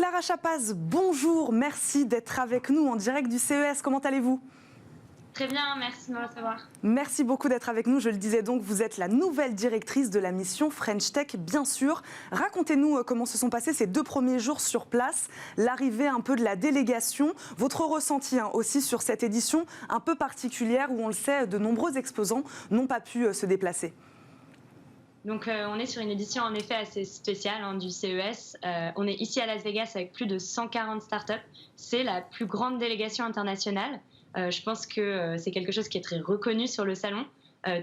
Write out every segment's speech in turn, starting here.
Clara Chapaz, bonjour, merci d'être avec nous en direct du CES. Comment allez-vous ? Très bien, merci de me recevoir. Merci beaucoup d'être avec nous. Je le disais donc, vous êtes la nouvelle directrice de la mission French Tech, bien sûr. Racontez-nous comment se sont passés ces 2 premiers jours sur place, l'arrivée un peu de la délégation, votre ressenti aussi sur cette édition un peu particulière où on le sait, de nombreux exposants n'ont pas pu se déplacer. Donc on est sur une édition en effet assez spéciale du CES. On est ici à Las Vegas avec plus de 140 startups. C'est la plus grande délégation internationale. Je pense que c'est quelque chose qui est très reconnu sur le salon.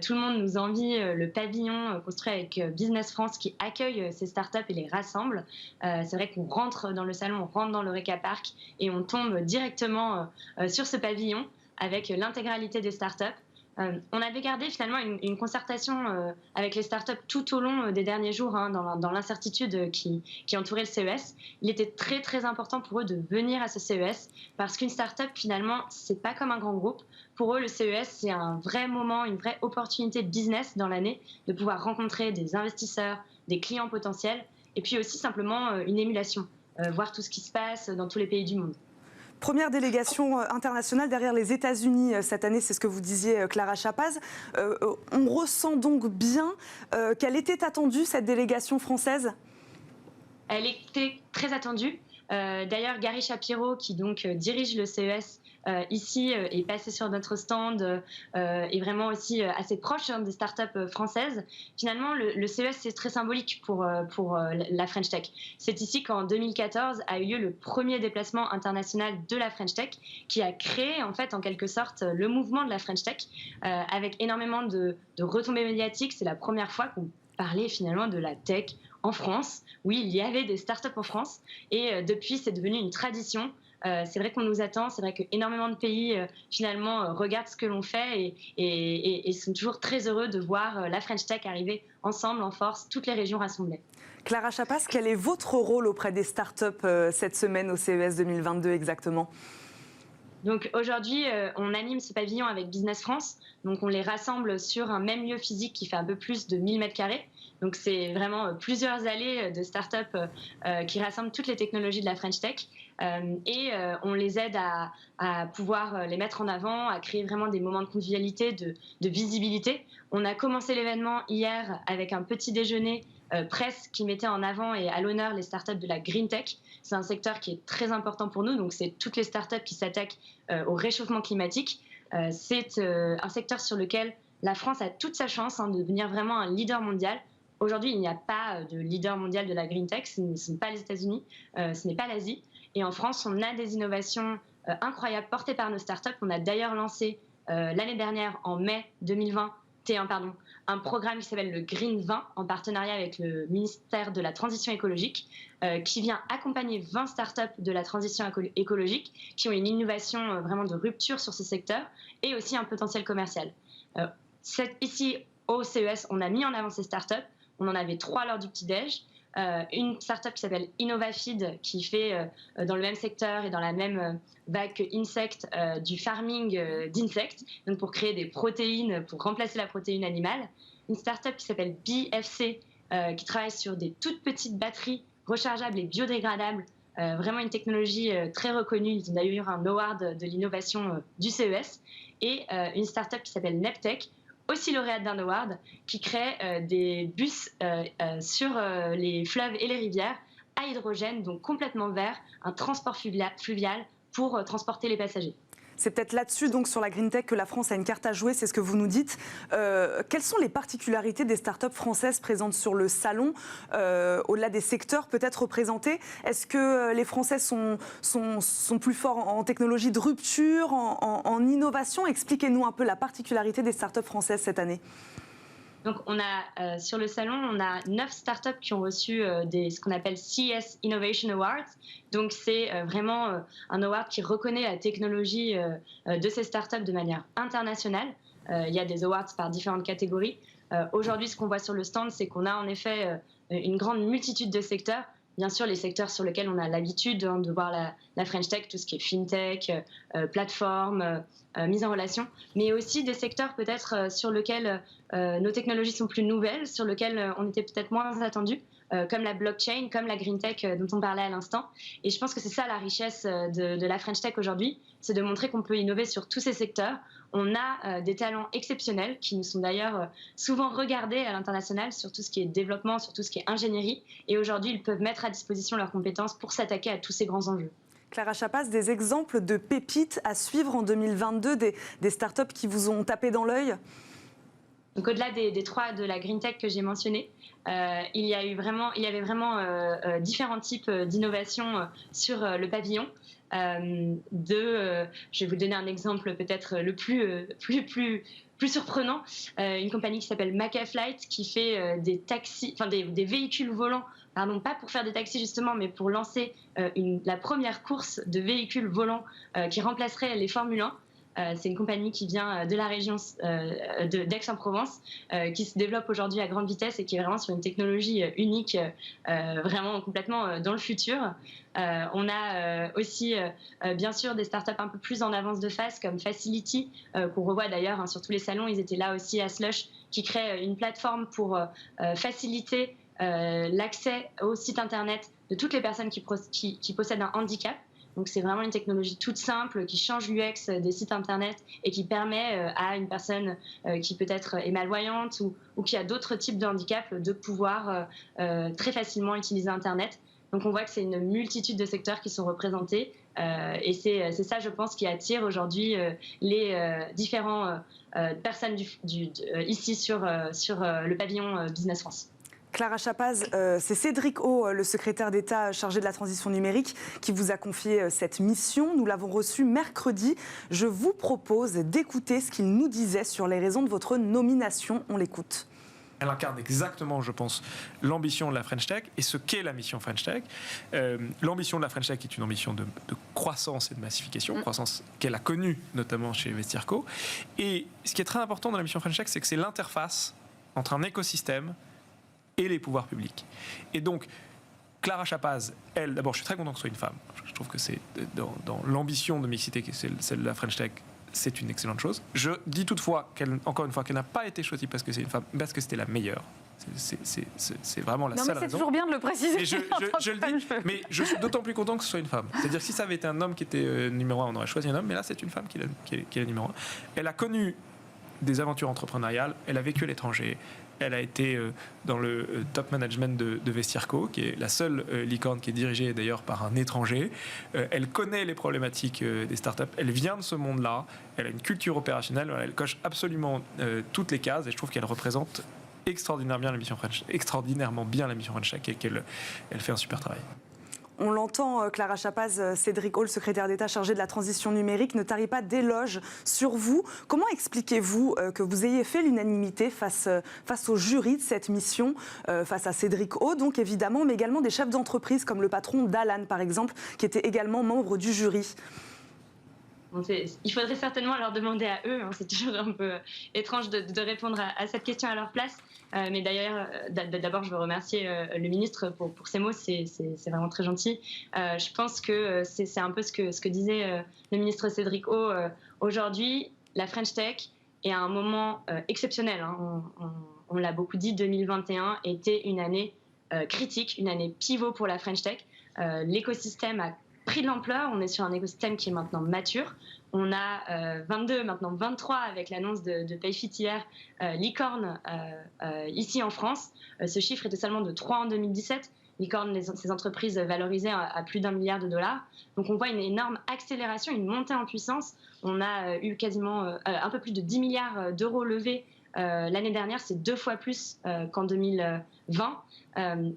Tout le monde nous envie le pavillon construit avec Business France qui accueille ces startups et les rassemble. C'est vrai qu'on rentre dans le salon, on rentre dans l'Eureka Park et on tombe directement sur ce pavillon avec l'intégralité des startups. On avait gardé finalement une concertation avec les startups tout au long des derniers jours dans l'incertitude qui entourait le CES. Il était très très important pour eux de venir à ce CES parce qu'une startup finalement c'est pas comme un grand groupe. Pour eux le CES c'est un vrai moment, une vraie opportunité de business dans l'année de pouvoir rencontrer des investisseurs, des clients potentiels et puis aussi simplement une émulation, voir tout ce qui se passe dans tous les pays du monde. Première délégation internationale derrière les États-Unis cette année, c'est ce que vous disiez, Clara Chapaz. On ressent donc bien qu'elle était attendue, cette délégation française ? Elle était très attendue. D'ailleurs, Gary Shapiro, qui donc dirige le CES ici, est passé sur notre stand, est vraiment aussi assez proche des startups françaises. Finalement, le CES, c'est très symbolique pour la French Tech. C'est ici qu'en 2014 a eu lieu le premier déplacement international de la French Tech, qui a créé en fait en quelque sorte le mouvement de la French Tech, avec énormément de retombées médiatiques. C'est la première fois qu'on parlait finalement de la tech en France. Oui, il y avait des startups en France et depuis, c'est devenu une tradition. C'est vrai qu'on nous attend, c'est vrai qu'énormément de pays finalement regardent ce que l'on fait et sont toujours très heureux de voir la French Tech arriver ensemble, en force, toutes les régions rassemblées. Clara Chapaz, quel est votre rôle auprès des startups cette semaine au CES 2022 exactement ? Donc aujourd'hui, on anime ce pavillon avec Business France. Donc on les rassemble sur un même lieu physique qui fait un peu plus de 1000 m². Donc c'est vraiment plusieurs allées de start-up qui rassemblent toutes les technologies de la French Tech. Et on les aide à pouvoir les mettre en avant, à créer vraiment des moments de convivialité, de visibilité. On a commencé l'événement hier avec un petit déjeuner presse qui mettait en avant et à l'honneur les startups de la Green Tech. C'est un secteur qui est très important pour nous, donc c'est toutes les startups qui s'attaquent au réchauffement climatique. C'est un secteur sur lequel la France a toute sa chance de devenir vraiment un leader mondial. Aujourd'hui, il n'y a pas de leader mondial de la Green Tech, ce ne sont pas les États-Unis, ce n'est pas l'Asie. Et en France, on a des innovations incroyables portées par nos startups. On a d'ailleurs lancé l'année dernière, en mai 2021, un programme qui s'appelle le Green 20 en partenariat avec le ministère de la Transition écologique qui vient accompagner 20 startups de la transition écologique qui ont une innovation vraiment de rupture sur ce secteur et aussi un potentiel commercial. Ici, au CES, on a mis en avant ces startups. On en avait 3 lors du petit-déj. Une startup qui s'appelle InnovaFeed qui fait dans le même secteur et dans la même vague que Insect du farming d'insectes, donc pour créer des protéines pour remplacer la protéine animale. Une startup qui s'appelle BFC qui travaille sur des toutes petites batteries rechargeables et biodégradables, vraiment une technologie très reconnue. Ils ont d'ailleurs eu un award de l'innovation du CES. Et une startup qui s'appelle Neptech, aussi lauréate d'un award, qui crée des bus sur les fleuves et les rivières à hydrogène, donc complètement vert, un transport fluvial pour transporter les passagers. C'est peut-être là-dessus, donc sur la Green Tech, que la France a une carte à jouer, c'est ce que vous nous dites. Quelles sont les particularités des startups françaises présentes sur le salon, au-delà des secteurs peut-être représentés ? Est-ce que les Français sont plus forts en technologie de rupture, en innovation ? Expliquez-nous un peu la particularité des startups françaises cette année. Donc on a sur le salon, on a 9 startups qui ont reçu ce qu'on appelle CES Innovation Awards. Donc c'est vraiment un award qui reconnaît la technologie de ces startups de manière internationale. Il y a des awards par différentes catégories. Aujourd'hui, ce qu'on voit sur le stand, c'est qu'on a en effet une grande multitude de secteurs. Bien sûr, les secteurs sur lesquels on a l'habitude de voir la French Tech, tout ce qui est fintech, plateforme, mise en relation, mais aussi des secteurs peut-être sur lesquels nos technologies sont plus nouvelles, sur lesquels on était peut-être moins attendus. comme la blockchain, comme la green tech dont on parlait à l'instant. Et je pense que c'est ça la richesse de la French Tech aujourd'hui, c'est de montrer qu'on peut innover sur tous ces secteurs. On a des talents exceptionnels qui nous sont d'ailleurs souvent regardés à l'international sur tout ce qui est développement, sur tout ce qui est ingénierie. Et aujourd'hui, ils peuvent mettre à disposition leurs compétences pour s'attaquer à tous ces grands enjeux. Clara Chapaz, des exemples de pépites à suivre en 2022, des startups qui vous ont tapé dans l'œil? Donc au-delà des trois de la green tech que j'ai mentionné, il y avait vraiment différents types d'innovations sur le pavillon. Je vais vous donner un exemple peut-être le plus surprenant, une compagnie qui s'appelle Maca Flight qui fait des taxis, enfin des véhicules volants, pardon, pas pour faire des taxis justement, mais pour lancer la première course de véhicules volants qui remplacerait les Formule 1. C'est une compagnie qui vient de la région d'Aix-en-Provence, qui se développe aujourd'hui à grande vitesse et qui est vraiment sur une technologie unique, vraiment complètement dans le futur. On a aussi, bien sûr, des startups un peu plus en avance de phase, comme Facility, qu'on revoit d'ailleurs sur tous les salons. Ils étaient là aussi à Slush, qui crée une plateforme pour faciliter l'accès au site internet de toutes les personnes qui possèdent un handicap. Donc c'est vraiment une technologie toute simple qui change l'UX des sites internet et qui permet à une personne qui peut-être est malvoyante ou qui a d'autres types de handicap de pouvoir très facilement utiliser internet. Donc on voit que c'est une multitude de secteurs qui sont représentés et c'est ça, je pense, qui attire aujourd'hui les différents personnes ici sur le pavillon Business France. Clara Chapaz, c'est Cédric O, le secrétaire d'État chargé de la transition numérique, qui vous a confié cette mission. Nous l'avons reçu mercredi. Je vous propose d'écouter ce qu'il nous disait sur les raisons de votre nomination. On l'écoute. Elle incarne exactement, je pense, l'ambition de la French Tech et ce qu'est la mission French Tech. L'ambition de la French Tech est une ambition de croissance et de massification, croissance qu'elle a connue notamment chez Vestiaire.co. Et ce qui est très important dans la mission French Tech, c'est que c'est l'interface entre un écosystème et les pouvoirs publics. Et donc, Clara Chapaz, elle, d'abord, je suis très content que ce soit une femme. Je trouve que c'est dans l'ambition de mixité, qui est celle de la French Tech, c'est une excellente chose. Je dis toutefois, encore une fois, qu'elle n'a pas été choisie parce que c'est une femme, parce que c'était la meilleure. C'est vraiment la seule raison. Non, mais c'est toujours bien de le préciser. Et je le dis, mais je suis d'autant plus content que ce soit une femme. C'est-à-dire que si ça avait été un homme qui était numéro 1, on aurait choisi un homme, mais là, c'est une femme qui est numéro 1. Elle a connu des aventures entrepreneuriales, elle a vécu à l'étranger, elle a été dans le top management de Vestiaire.co, qui est la seule licorne qui est dirigée d'ailleurs par un étranger. Elle connaît les problématiques des startups, elle vient de ce monde-là, elle a une culture opérationnelle, elle coche absolument toutes les cases et je trouve qu'elle représente extraordinairement bien la mission French Tech et qu'elle fait un super travail. On l'entend, Clara Chapaz, Cédric O, le secrétaire d'État chargé de la transition numérique, ne tarit pas d'éloges sur vous. Comment expliquez-vous que vous ayez fait l'unanimité face au jury de cette mission, face à Cédric O, donc évidemment, mais également des chefs d'entreprise comme le patron d'Alan, par exemple, qui était également membre du jury? Il faudrait certainement leur demander à eux, hein. C'est toujours un peu étrange de répondre à cette question à leur place. Mais d'ailleurs, d'abord, je veux remercier le ministre pour ces mots, c'est vraiment très gentil. Je pense que c'est un peu ce que disait le ministre Cédric O. Aujourd'hui, la French Tech est à un moment exceptionnel, hein. On l'a beaucoup dit, 2021 était une année critique, une année pivot pour la French Tech. L'écosystème a pris de l'ampleur, on est sur un écosystème qui est maintenant mature. On a 22, maintenant 23 avec l'annonce de Payfit hier, licorne ici en France. Ce chiffre était seulement de 3 en 2017. Licorne, ces entreprises valorisées à plus d'1 milliard $. Donc on voit une énorme accélération, une montée en puissance. On a eu quasiment un peu plus de 10 milliards d'euros levés l'année dernière, c'est 2 fois plus qu'en 2020.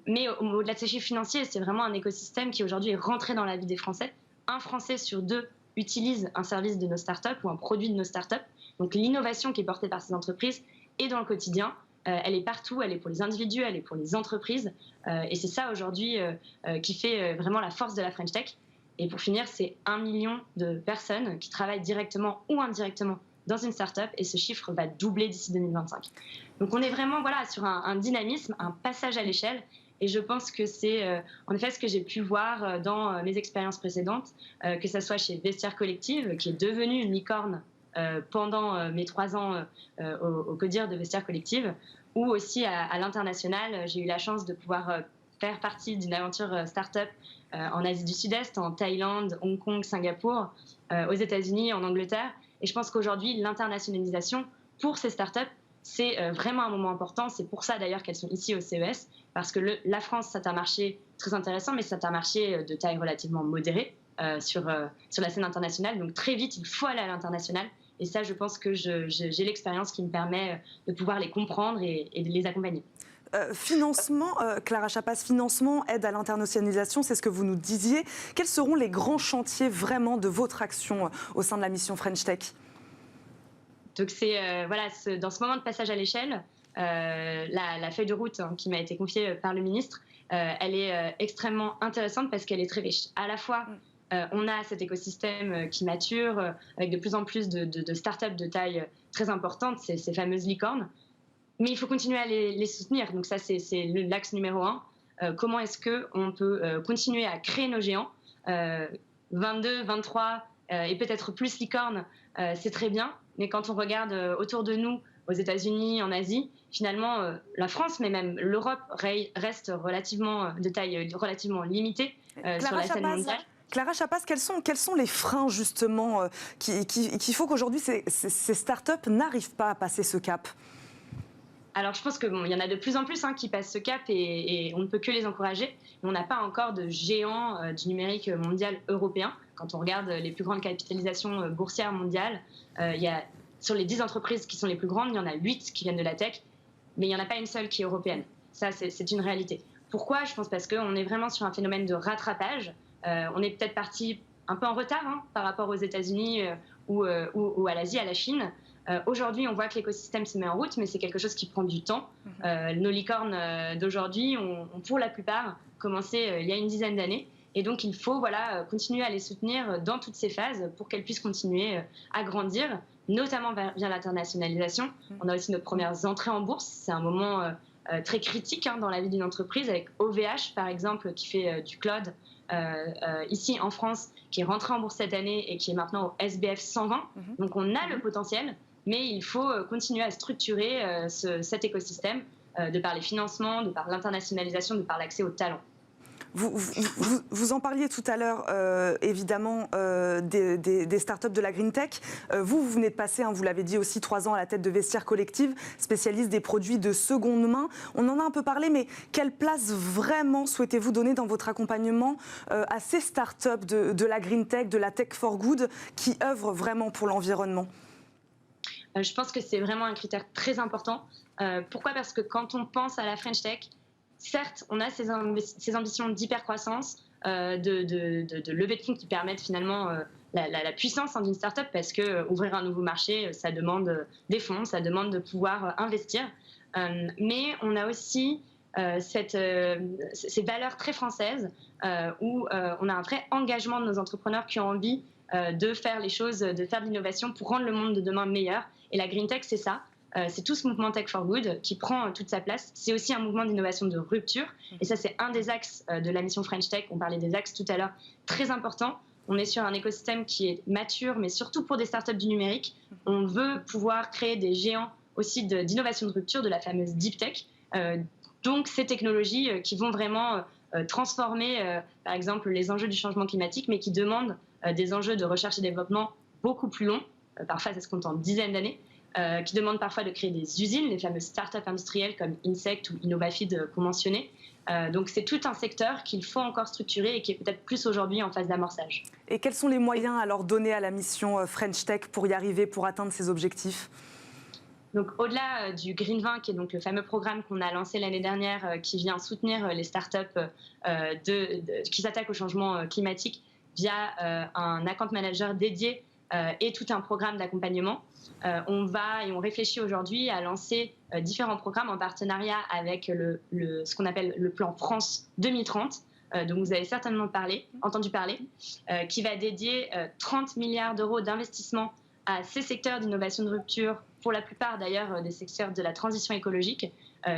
Mais au-delà de ces chiffres financiers, c'est vraiment un écosystème qui aujourd'hui est rentré dans la vie des Français. Un Français sur 2 utilise un service de nos startups ou un produit de nos startups. Donc l'innovation qui est portée par ces entreprises est dans le quotidien. Elle est partout, elle est pour les individus, elle est pour les entreprises. Et c'est ça aujourd'hui qui fait vraiment la force de la French Tech. Et pour finir, c'est 1 million de personnes qui travaillent directement ou indirectement dans une start-up et ce chiffre va doubler d'ici 2025. Donc on est vraiment sur un dynamisme, un passage à l'échelle et je pense que c'est en effet ce que j'ai pu voir dans mes expériences précédentes, que ce soit chez Vestiaire Collective qui est devenue une licorne pendant mes 3 ans au CODIR de Vestiaire Collective ou aussi à l'international. J'ai eu la chance de pouvoir faire partie d'une aventure start-up en Asie du Sud-Est, en Thaïlande, Hong Kong, Singapour, aux États-Unis, en Angleterre. Et je pense qu'aujourd'hui, l'internationalisation pour ces startups, c'est vraiment un moment important. C'est pour ça d'ailleurs qu'elles sont ici au CES, parce que la France, c'est un marché très intéressant, mais c'est un marché de taille relativement modérée sur la scène internationale. Donc très vite, il faut aller à l'international. Et ça, je pense que j'ai l'expérience qui me permet de pouvoir les comprendre et de les accompagner. Financement, Clara Chapas, financement, aide à l'internationalisation, c'est ce que vous nous disiez. Quels seront les grands chantiers vraiment de votre action au sein de la mission French Tech ? Donc dans ce moment de passage à l'échelle, la feuille de route qui m'a été confiée par le ministre, elle est extrêmement intéressante parce qu'elle est très riche. À la fois, on a cet écosystème qui mature avec de plus en plus de startups de taille très importante, ces fameuses licornes. Mais il faut continuer à les soutenir. Donc ça, c'est l'axe numéro 1. Comment est-ce qu'on peut continuer à créer nos géants 22, 23 et peut-être plus licornes, c'est très bien. Mais quand on regarde autour de nous, aux États-Unis, en Asie, finalement, la France, mais même l'Europe, reste de taille relativement limitée sur la scène mondiale. Clara Chapas, quels sont les freins justement qui font qu'aujourd'hui ces startups n'arrivent pas à passer ce cap ? Alors, je pense qu'il y en a de plus en plus qui passent ce cap et on ne peut que les encourager. Mais on n'a pas encore de géants du numérique mondial européen. Quand on regarde les plus grandes capitalisations boursières mondiales, sur les 10 entreprises qui sont les plus grandes, il y en a 8 qui viennent de la tech, mais il n'y en a pas une seule qui est européenne. Ça, c'est une réalité. Pourquoi ? Je pense parce qu'on est vraiment sur un phénomène de rattrapage. On est peut-être parti un peu en retard par rapport aux États-Unis ou à l'Asie, à la Chine. Aujourd'hui, on voit que l'écosystème se met en route, mais c'est quelque chose qui prend du temps. Nos licornes d'aujourd'hui ont pour la plupart commencé il y a une dizaine d'années. Et donc, il faut continuer à les soutenir dans toutes ces phases pour qu'elles puissent continuer à grandir, notamment via l'internationalisation. On a aussi nos premières entrées en bourse. C'est un moment très critique dans la vie d'une entreprise, avec OVH, par exemple, qui fait du cloud ici en France, qui est rentré en bourse cette année et qui est maintenant au SBF 120. Donc, on a le potentiel, mais il faut continuer à structurer cet écosystème de par les financements, de par l'internationalisation, de par l'accès aux talents. Vous en parliez tout à l'heure, évidemment, des startups de la Green Tech. Vous venez de passer, vous l'avez dit aussi, 3 ans à la tête de Vestiaire Collective, spécialiste des produits de seconde main. On en a un peu parlé, mais quelle place vraiment souhaitez-vous donner dans votre accompagnement à ces startups de la Green Tech, de la Tech for Good, qui œuvrent vraiment pour l'environnement ? Je pense que c'est vraiment un critère très important. Pourquoi ? Parce que quand on pense à la French Tech, certes, on a ces ambitions d'hypercroissance, de levée de fonds qui permettent finalement la puissance d'une start-up, parce que ouvrir un nouveau marché, ça demande des fonds, ça demande de pouvoir investir. Mais on a aussi ces valeurs très françaises où on a un vrai engagement de nos entrepreneurs qui ont envie de faire les choses, de faire de l'innovation pour rendre le monde de demain meilleur. Et la Green Tech, c'est ça. C'est tout ce mouvement Tech for Good qui prend toute sa place. C'est aussi un mouvement d'innovation de rupture. Et ça, c'est un des axes de la mission French Tech. On parlait des axes tout à l'heure, très important. On est sur un écosystème qui est mature, mais surtout pour des startups du numérique. On veut pouvoir créer des géants aussi d'innovation de rupture, de la fameuse Deep Tech. Donc, ces technologies qui vont vraiment transformer, par exemple, les enjeux du changement climatique, mais qui demandent des enjeux de recherche et développement beaucoup plus longs. Parfois, ça se compte en dizaines d'années. Qui demandent parfois de créer des usines, les fameuses startups industrielles comme Insect ou Innovafeed qu'on mentionnait. Donc c'est tout un secteur qu'il faut encore structurer et qui est peut-être plus aujourd'hui en phase d'amorçage. Et quels sont les moyens alors donnés à la mission French Tech pour y arriver, pour atteindre ces objectifs ? Donc au-delà du Green 20, qui est donc le fameux programme qu'on a lancé l'année dernière, qui vient soutenir les startups qui s'attaquent au changement climatique via un account manager dédié et tout un programme d'accompagnement. On réfléchit aujourd'hui à lancer différents programmes en partenariat avec ce qu'on appelle le plan France 2030, dont vous avez certainement entendu parler, qui va dédier 30 milliards d'euros d'investissement à ces secteurs d'innovation de rupture, pour la plupart d'ailleurs des secteurs de la transition écologique,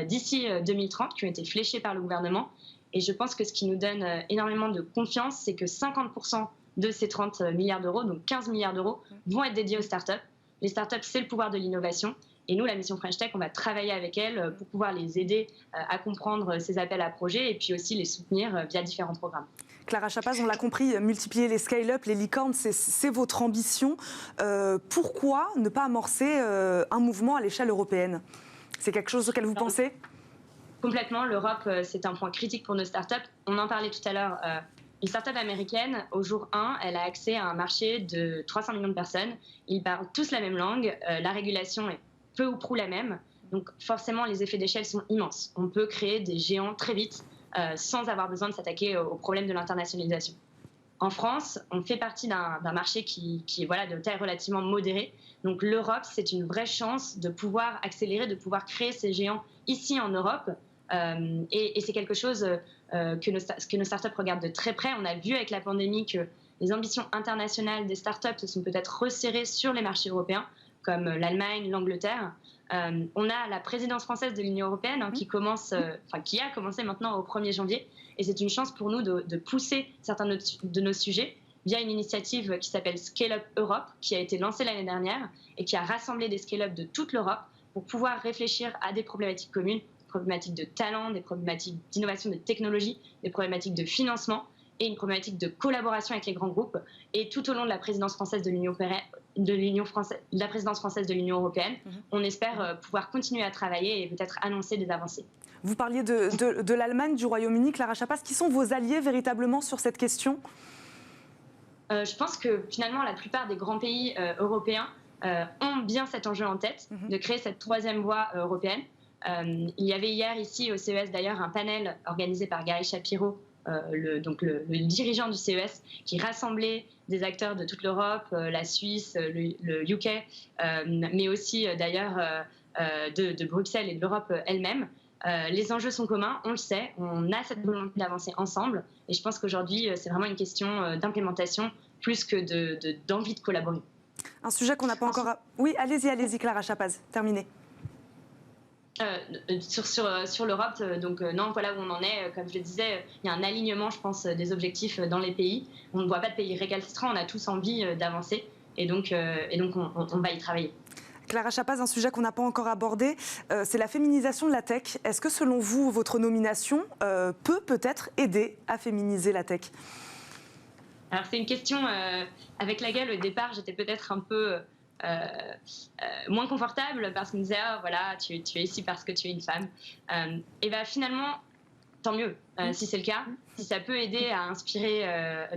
d'ici 2030, qui ont été fléchés par le gouvernement. Et je pense que ce qui nous donne énormément de confiance, c'est que 50% de ces 30 milliards d'euros, donc 15 milliards d'euros, vont être dédiés aux startups. Les startups, c'est le pouvoir de l'innovation. Et nous, la mission French Tech, on va travailler avec elles pour pouvoir les aider à comprendre ces appels à projets et puis aussi les soutenir via différents programmes. Clara Chapaz, on l'a compris, multiplier les scale-up, les licornes, c'est votre ambition. Pourquoi ne pas amorcer un mouvement à l'échelle européenne? C'est quelque chose auquel vous pensez? Complètement, l'Europe, c'est un point critique pour nos startups. On en parlait tout à l'heure. Une start-up américaine, au jour 1, elle a accès à un marché de 300 millions de personnes. Ils parlent tous la même langue. La régulation est peu ou prou la même. Donc forcément, les effets d'échelle sont immenses. On peut créer des géants très vite sans avoir besoin de s'attaquer au problème de l'internationalisation. En France, on fait partie d'un marché qui est de taille relativement modérée. Donc l'Europe, c'est une vraie chance de pouvoir accélérer, de pouvoir créer ces géants ici en Europe. Et c'est quelque chose que nos startups regardent de très près. On a vu avec la pandémie que les ambitions internationales des startups se sont peut-être resserrées sur les marchés européens, comme l'Allemagne, l'Angleterre. On a la présidence française de l'Union européenne qui a commencé maintenant au 1er janvier. Et c'est une chance pour nous de pousser certains de nos sujets via une initiative qui s'appelle Scale Up Europe, qui a été lancée l'année dernière et qui a rassemblé des scale-up de toute l'Europe pour pouvoir réfléchir à des problématiques communes, des problématiques de talent, des problématiques d'innovation de technologie, des problématiques de financement et une problématique de collaboration avec les grands groupes. Et tout au long de la présidence française de l'Union européenne, on espère pouvoir continuer à travailler et peut-être annoncer des avancées. Vous parliez de l'Allemagne, du Royaume-Uni, Clara Chapaz. Qui sont vos alliés véritablement sur cette question? Je pense que finalement, la plupart des grands pays européens ont bien cet enjeu en tête, de créer cette troisième voie européenne. Il y avait hier ici au CES d'ailleurs un panel organisé par Gary Shapiro, le dirigeant du CES, qui rassemblait des acteurs de toute l'Europe, la Suisse, le UK, mais aussi d'ailleurs de Bruxelles et de l'Europe elle-même. Les enjeux sont communs, on le sait, on a cette volonté d'avancer ensemble et je pense qu'aujourd'hui c'est vraiment une question d'implémentation plus que d'envie de collaborer. Un sujet qu'on n'a pas encore... Oui, allez-y Clara Chapaz, terminez. Sur l'Europe, non, voilà où on en est. Comme je le disais, il y a un alignement, je pense, des objectifs dans les pays. On ne voit pas de pays récalcitrants, on a tous envie d'avancer et donc on va y travailler. Clara Chapaz, un sujet qu'on n'a pas encore abordé, c'est la féminisation de la tech. Est-ce que selon vous, votre nomination peut peut-être aider à féminiser la tech? Alors c'est une question avec laquelle au départ j'étais peut-être un peu moins confortable parce qu'on me disait voilà, tu es ici parce que tu es une femme. Et bien finalement, tant mieux si c'est le cas, si ça peut aider à inspirer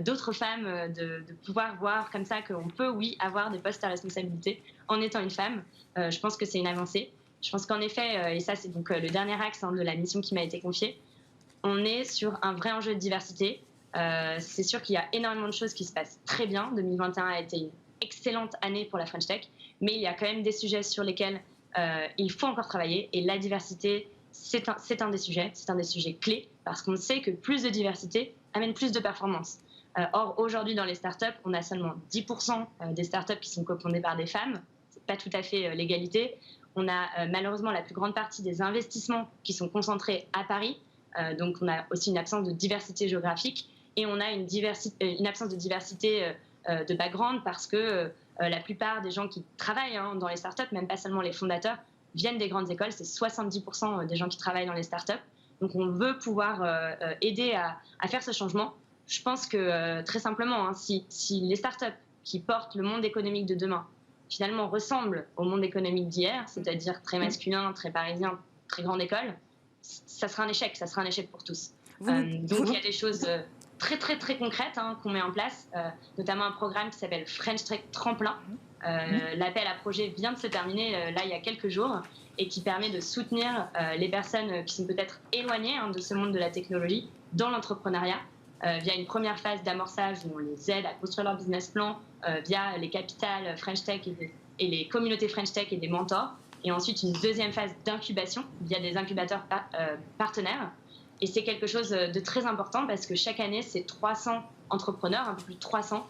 d'autres femmes de pouvoir voir comme ça qu'on peut, oui, avoir des postes à responsabilité en étant une femme. Je pense que c'est une avancée. Je pense qu'en effet, et ça c'est donc le dernier axe de la mission qui m'a été confiée, on est sur un vrai enjeu de diversité. C'est sûr qu'il y a énormément de choses qui se passent très bien. 2021 a été une excellente année pour la French Tech, mais il y a quand même des sujets sur lesquels il faut encore travailler et la diversité, c'est un des sujets clés parce qu'on sait que plus de diversité amène plus de performance. Or, aujourd'hui, dans les startups, on a seulement 10% des startups qui sont cofondées par des femmes. C'est pas tout à fait l'égalité. On a malheureusement la plus grande partie des investissements qui sont concentrés à Paris. Donc, on a aussi une absence de diversité géographique et on a une absence de diversité de background parce que la plupart des gens qui travaillent dans les startups, même pas seulement les fondateurs, viennent des grandes écoles. C'est 70% des gens qui travaillent dans les startups. Donc, on veut pouvoir aider à faire ce changement. Je pense que très simplement, si les startups qui portent le monde économique de demain finalement ressemblent au monde économique d'hier, c'est-à-dire très masculin, très parisien, très grande école, ça sera un échec pour tous. Donc il y a des choses très très très concrètes qu'on met en place, notamment un programme qui s'appelle French Tech Tremplin. L'appel à projet vient de se terminer là il y a quelques jours et qui permet de soutenir les personnes qui sont peut-être éloignées de ce monde de la technologie dans l'entrepreneuriat via une première phase d'amorçage où on les aide à construire leur business plan via les capitales French Tech et les communautés French Tech et des mentors. Et ensuite, une deuxième phase d'incubation via des incubateurs partenaires. Et c'est quelque chose de très important parce que chaque année, c'est 300 entrepreneurs, un peu plus de 300,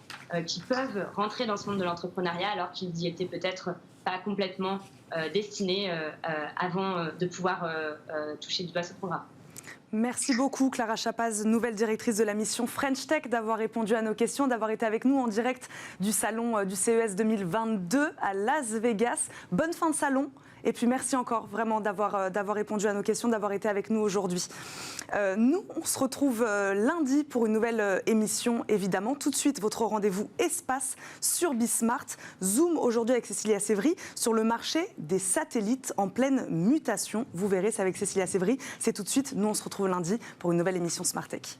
qui peuvent rentrer dans ce monde de l'entrepreneuriat alors qu'ils y étaient peut-être pas complètement destinés avant de pouvoir toucher du doigt ce programme. Merci beaucoup Clara Chapaz, nouvelle directrice de la mission French Tech, d'avoir répondu à nos questions, d'avoir été avec nous en direct du salon du CES 2022 à Las Vegas. Bonne fin de salon Et puis merci encore vraiment d'avoir répondu à nos questions, d'avoir été avec nous aujourd'hui. Nous, on se retrouve lundi pour une nouvelle émission, évidemment. Tout de suite, votre rendez-vous espace sur Bismart. Zoom aujourd'hui avec Cécilia Sévry sur le marché des satellites en pleine mutation. Vous verrez, c'est avec Cécilia Sévry. C'est tout de suite. Nous, on se retrouve lundi pour une nouvelle émission Smart Tech.